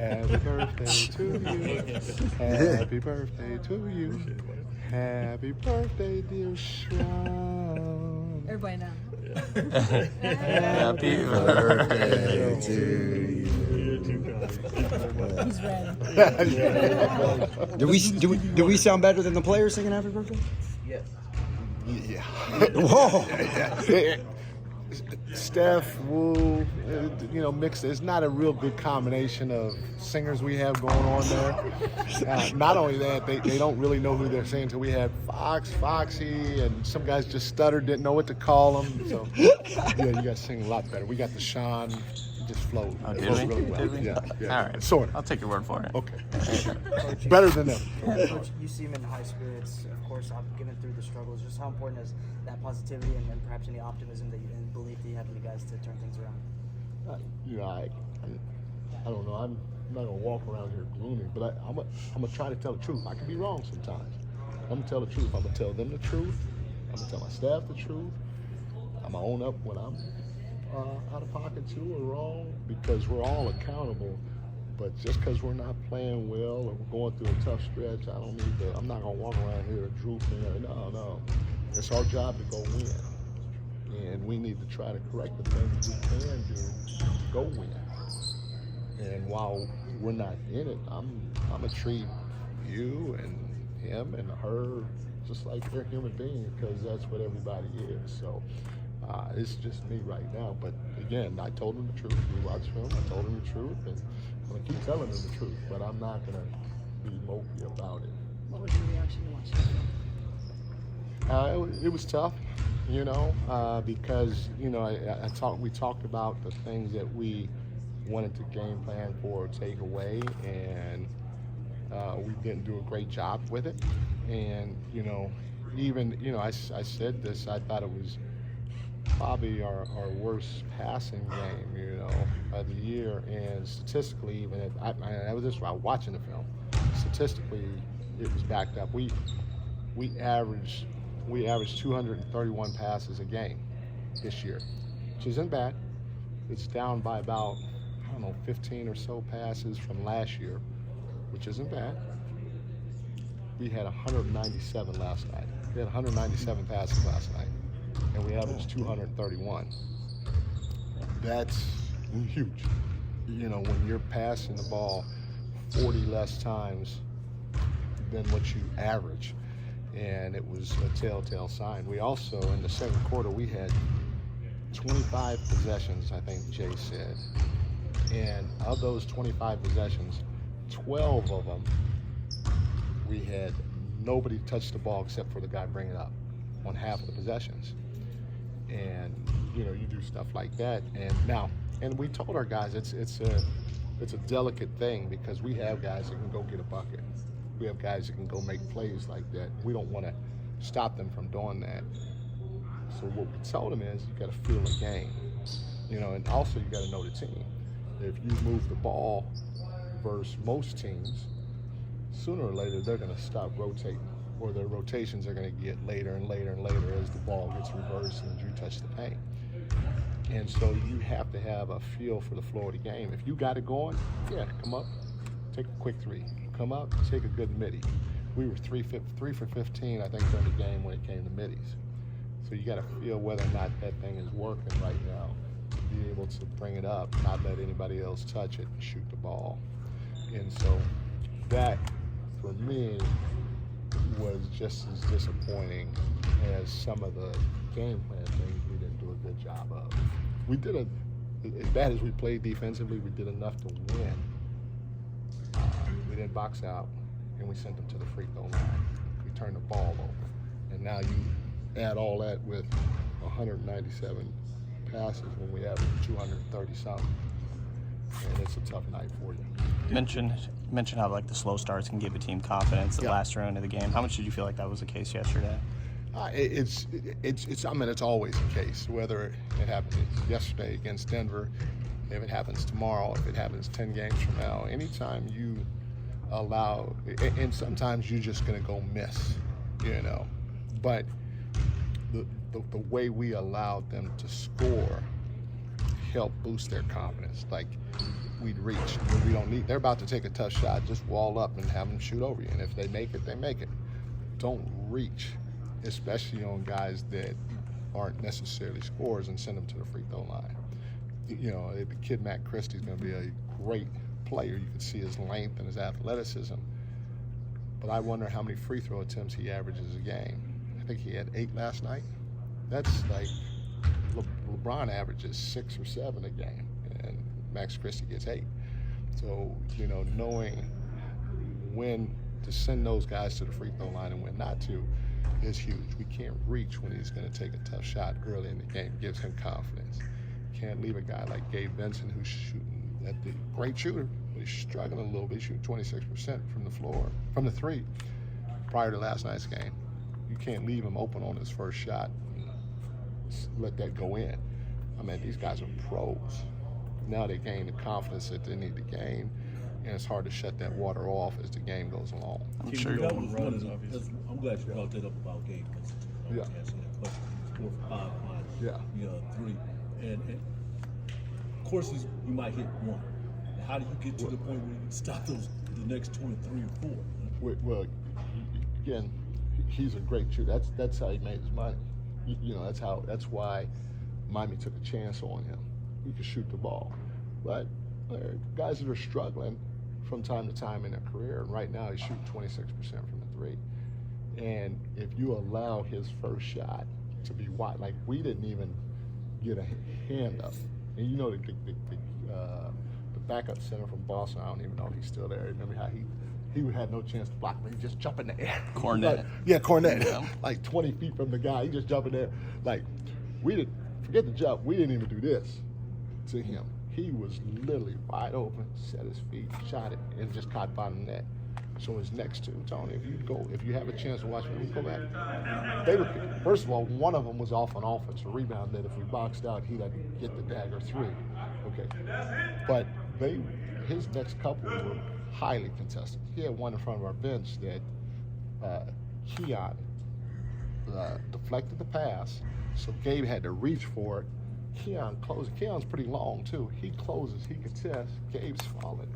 Happy birthday to you. Happy birthday to you. Happy birthday, dear Sean. Everybody now. Happy birthday to you. He's ready. Do we sound better than the players singing happy birthday? Yeah. Whoa. Steph, Wu, mixed. It's not a real good combination of singers we have going on there. Not only that, they don't really know who they're singing to. We had Foxy, and some guys just stuttered, didn't know what to call them. So, yeah, you guys sing a lot better. We got the Sean, it just flowed. Oh, It did flowed we? really well. Did we? Yeah. All right. Sort of. I'll take your word for it. Okay. Better than them. Coach, you seem in high spirits, of course, given through the struggles. Just how important is that positivity and perhaps any optimism that and belief that you have in you guys to turn things around? I don't know. I'm not gonna walk around here gloomy, but I'm gonna try to tell the truth. I can be wrong sometimes. I'm gonna tell the truth. I'm gonna tell them the truth. I'm gonna tell my staff the truth. I'm gonna own up when I'm out of pocket too or wrong, because we're all accountable. But just because we're not playing well or we're going through a tough stretch, I'm not gonna walk around here drooping. No. It's our job to go win. And we need to try to correct the things we can do to go win. And while we're not in it, I'm gonna treat you and him and her just like they're human beings, because that's what everybody is. So it's just me right now. But again, I told him the truth. We watched film. I told him the truth, and I'm gonna keep telling him the truth. But I'm not gonna be mopey about it. What was your reaction to watching the film? It was tough, because we talked about the things that we wanted to game plan for or take away, and we didn't do a great job with it. And I said this. I thought it was probably our worst passing game, of the year. And statistically, even I was just watching the film. Statistically, it was backed up. We averaged 231 passes a game this year, which isn't bad. It's down by about 15 or so passes from last year, which isn't bad. We had 197 last night. We had 197 passes last night, and we averaged 231. That's huge. When you're passing the ball 40 less times than what you average, and it was a telltale sign. We also, in the second quarter, we had 25 possessions, I think Jay said. And of those 25 possessions, 12 of them, we had nobody touch the ball except for the guy bringing it up on half of the possessions. And, you do stuff like that. And we told our guys it's a delicate thing, because we have guys that can go get a bucket. We have guys that can go make plays like that. We don't want to stop them from doing that. So what we told them is, you got to feel the game, and also you got to know the team. If you move the ball versus most teams, sooner or later they're going to stop rotating, or their rotations are going to get later and later and later as the ball gets reversed and you touch the paint. And so you have to have a feel for the flow of the game. If you got it going, come up, take a quick three. Come up, take a good midi. We were 3 for 15, I think, during the game when it came to middies. So you got to feel whether or not that thing is working right now. Be able to bring it up, not let anybody else touch it, and shoot the ball. And so that, for me, was just as disappointing as some of the game plan things we didn't do a good job of. We did as bad as we played defensively, we did enough to win. We didn't box out, and we sent them to the free throw line. We turned the ball over. And now you add all that with 197 passes when we average 230-something, and it's a tough night for you. You mentioned how the slow starts can give a team confidence that lasts around into the game. How much did you feel like that was the case yesterday? It's always the case, whether it happened yesterday against Denver, if it happens tomorrow, if it happens 10 games from now. Anytime you allow, and sometimes you're just going to go miss, but the way we allowed them to score helped boost their confidence. Like, we'd reach. But we don't need. They're about to take a tough shot. Just wall up and have them shoot over you. And if they make it, they make it. Don't reach, especially on guys that aren't necessarily scorers, and send them to the free throw line. You know, the kid Matt Christie's going to be a great player. You can see his length and his athleticism. But I wonder how many free throw attempts he averages a game. I think he had 8 last night. That's like LeBron averages 6 or 7 a game, and Max Christie gets 8. So, you know, knowing when to send those guys to the free throw line and when not to is huge. We can't reach when he's going to take a tough shot early in the game. It gives him confidence. Can't leave a guy like Gabe Vincent, who's shooting at the great shooter, but he's struggling a little bit. He's shooting 26% from the floor, from the 3, prior to last night's game. You can't leave him open on his first shot and let that go in. I mean, these guys are pros. Now they gain the confidence that they need to gain, and it's hard to shut that water off as the game goes along. I'm sure That was one of the, I'm glad you brought that up about Gabe. I was asking that question. He's 4 for 5 on Yeah. 3. And of course, you might hit 1. How do you get to the point where you can stop the next 23 or 4? Well, again, he's a great shooter. That's how he made his money. You know, that's why Miami took a chance on him. He could shoot the ball, but guys that are struggling from time to time in their career, and right now he's shooting 26% from the 3. And if you allow his first shot to be wide, like we didn't even get a hand up, and you know the backup center from Boston, I don't even know if he's still there. Remember how he had no chance to block me. He just jump in the air. Cornette. Like, yeah, Cornette. Yeah. Like 20 feet from the guy. He just jump in there. Like, forget the jump. We didn't even do this to him. He was literally wide open, set his feet, shot it, and just caught bottom net. So his next 2, Tony, if you have a chance to watch them, go back. They were, first of all, one of them was off an offensive rebound that if we boxed out, he'd get the dagger 3. Okay. But his next couple were highly contested. He had one in front of our bench that Keon deflected the pass, so Gabe had to reach for it. Keon closed. Keon's pretty long too. He closes, he contests. Gabe's falling.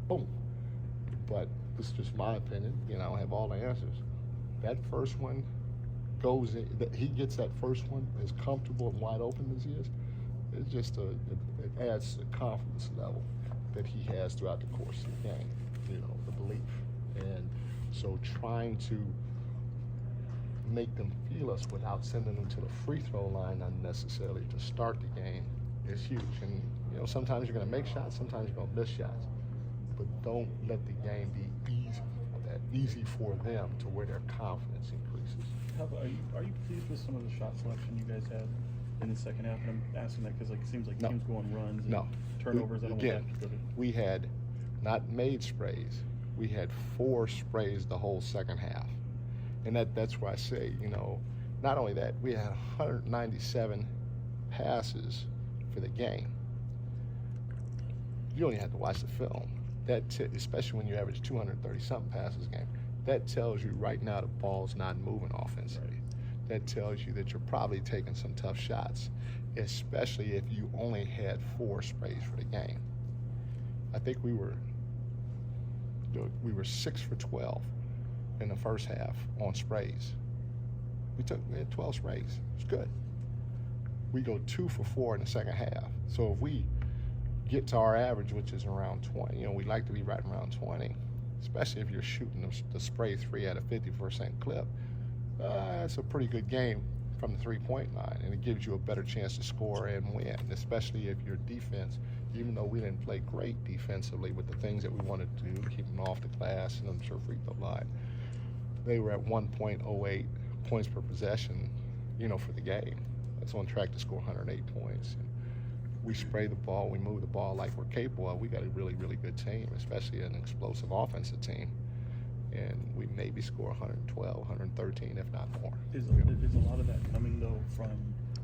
Boom. But this is just my opinion. You know, I don't have all the answers. That first one goes in. He gets that first one as comfortable and wide open as he is. It's just it adds to the confidence level that he has throughout the course of the game. You know, the belief, and so trying to make them feel us without sending them to the free throw line unnecessarily to start the game is huge. And you know, sometimes you're going to make shots, sometimes you're going to miss shots, but don't let the game be easy for them to where their confidence increases. Are you pleased with some of the shot selection you guys had in the second half? And I'm asking that because it seems like teams go on runs and turnovers. We had not made sprays. We had 4 sprays the whole second half. And that's why I say, you know, not only that, we had 197 passes for the game. You only have to watch the film. Especially when you average 230-something passes a game, that tells you right now the ball's not moving offensively. Right. That tells you that you're probably taking some tough shots, especially if you only had 4 sprays for the game. I think we were 6 for 12 in the first half on sprays. We had 12 sprays. It's good. We go 2 for 4 in the second half. So if we get to our average, which is around 20, you know, we like to be right around 20, especially if you're shooting the spray 3 at a 50% clip. That's a pretty good game from the 3-point line, and it gives you a better chance to score and win, especially if your defense, even though we didn't play great defensively with the things that we wanted to do, keep them off the glass and them to free throw line, they were at 1.08 points per possession, you know, for the game. That's on track to score 108 points. And we spray the ball, we move the ball like we're capable of. We got a really, really good team, especially an explosive offensive team. And we maybe score 112, 113, if not more. Is a lot of that coming, though, from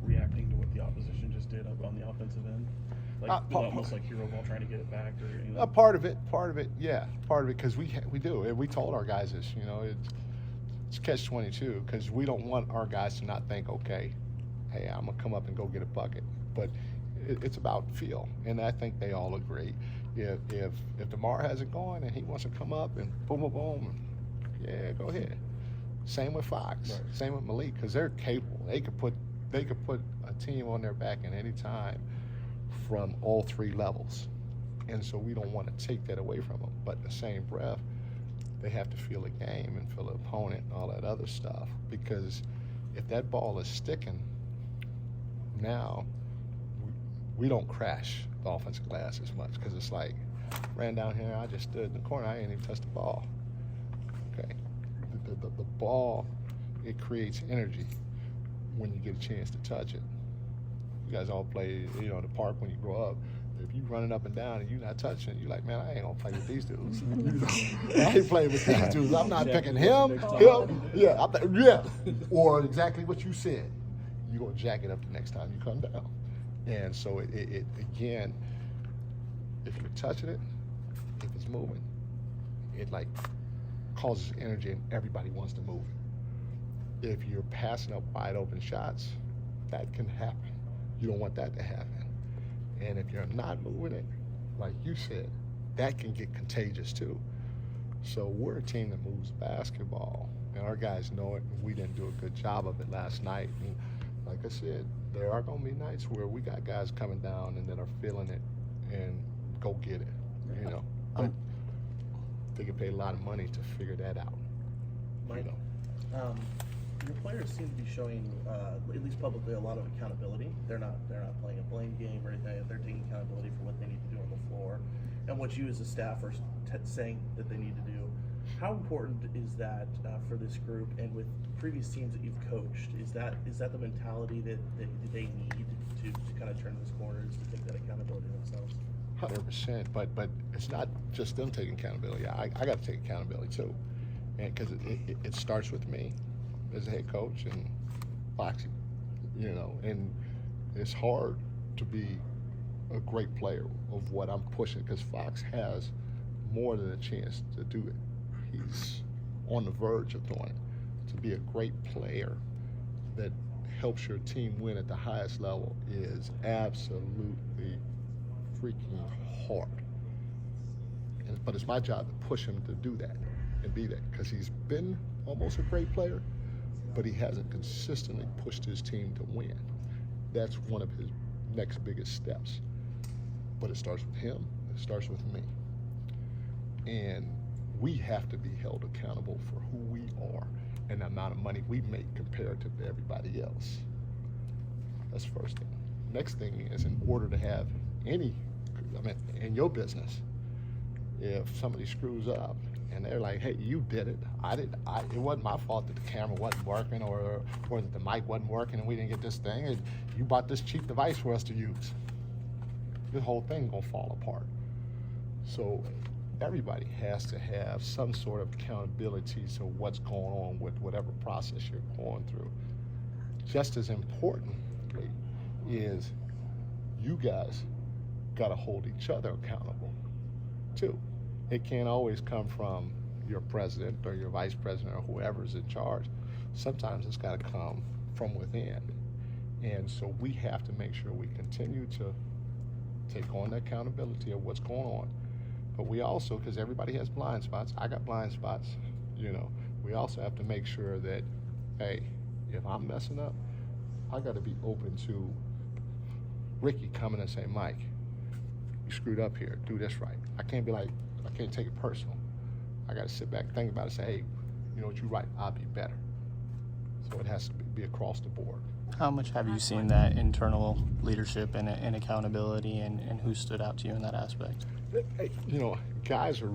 reacting to what the opposition just did on the offensive end? Like almost like hero ball trying to get it back? Or, you know? Part of it, yeah. Part of it, because we do. And we told our guys this, you know, it's catch-22, because we don't want our guys to not think, okay, hey, I'm going to come up and go get a bucket. But it's about feel, and I think they all agree. If DeMar has it going and he wants to come up and boom, boom, boom, yeah, go ahead. Same with Fox. Right. Same with Malik, because they're capable. They could put a team on their back at any time from all three levels, and so we don't want to take that away from them. But in the same breath, they have to feel the game and feel the opponent and all that other stuff, because if that ball is sticking, now we don't crash the offensive glass as much, because it's like, ran down here, I just stood in the corner, I ain't even touched the ball. Okay, the ball, it creates energy when you get a chance to touch it. You guys all play, in the park when you grow up. If you running up and down and you're not touching it, you're like, man, I ain't gonna play with these dudes. I ain't playing with these dudes. I'm not picking him. Yeah. Or exactly what you said. You're gonna jack it up the next time you come down. And so it again, if you're touching it, if it's moving, it like causes energy and everybody wants to move. If you're passing up wide open shots, that can happen. You don't want that to happen. And if you're not moving it, like you said, that can get contagious too. So we're a team that moves basketball, and our guys know it, and we didn't do a good job of it last night. And like I said, there are going to be nights where we got guys coming down and that are feeling it and go get it, But they get paid a lot of money to figure that out, Mike, your players seem to be showing, at least publicly, a lot of accountability. They're not playing a blame game or anything. They're taking accountability for what they need to do on the floor, and what you as a staff are saying that they need to do. How important is that for this group, and with previous teams that you've coached? Is that the mentality that they need to kind of turn this corner, is to take that accountability themselves? 100%, but it's not just them taking accountability. I got to take accountability too, and because it starts with me as a head coach and Foxy, and it's hard to be a great player of what I'm pushing, because Fox has more than a chance to do it. He's on the verge of doing it. To be a great player that helps your team win at the highest level is absolutely freaking hard. But it's my job to push him to do that and be that, because he's been almost a great player, but he hasn't consistently pushed his team to win. That's one of his next biggest steps. But it starts with him, it starts with me. And we have to be held accountable for who we are and the amount of money we make comparative to everybody else. That's the first thing. Next thing is, in order to have in your business, if somebody screws up and they're like, hey, you did it, it wasn't my fault that the camera wasn't working or that the mic wasn't working and we didn't get this thing, and you bought this cheap device for us to use. This whole thing gonna fall apart. So everybody has to have some sort of accountability to what's going on with whatever process you're going through. Just as importantly is you guys got to hold each other accountable too. It can't always come from your president or your vice president or whoever's in charge. Sometimes it's got to come from within. And so we have to make sure we continue to take on the accountability of what's going on. But we also, because everybody has blind spots, I got blind spots, we also have to make sure that, hey, if I'm messing up, I got to be open to Ricky coming and saying, Mike, you screwed up here, do this right. I can't be like, I can't take it personal. I got to sit back, think about it, say, hey, you know what, you're right, I'll be better. So it has to be across the board. How much have you seen that internal leadership and accountability, and who stood out to you in that aspect? Hey, guys are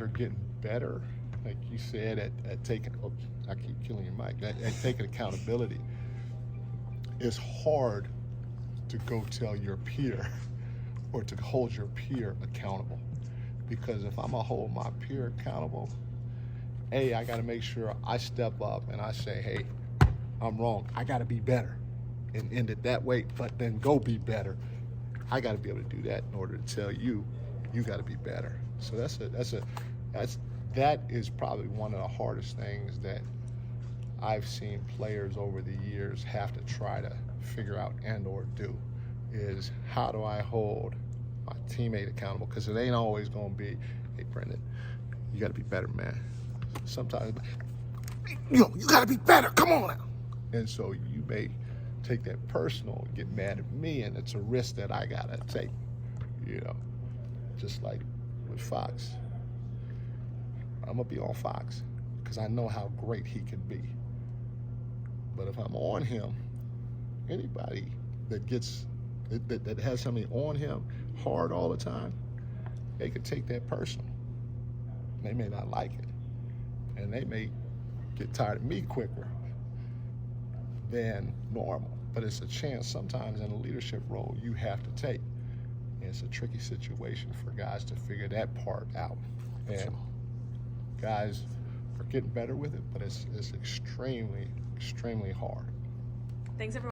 getting better, like you said, at taking, I keep killing your mic, at taking accountability. It's hard to go tell your peer or to hold your peer accountable, because if I'm gonna hold my peer accountable, I gotta make sure I step up and I say, hey, I'm wrong, I gotta be better, and end it that way, but then go be better. I gotta be able to do that in order to tell you gotta be better. So that is probably one of the hardest things that I've seen players over the years have to try to figure out and or do, is how do I hold my teammate accountable, because it ain't always going to be, hey, Brendan, you got to be better, man. Sometimes, you got to be better. Come on now. And so you may take that personal and get mad at me, and it's a risk that I got to take, just like with Fox. I'm going to be on Fox because I know how great he can be. But if I'm on him, anybody that gets that has something on him hard all the time, they could take that personal. They may not like it, and they may get tired of me quicker than normal. But it's a chance sometimes in a leadership role you have to take. And it's a tricky situation for guys to figure that part out. And guys are getting better with it, but it's extremely, extremely hard. Thanks, everyone.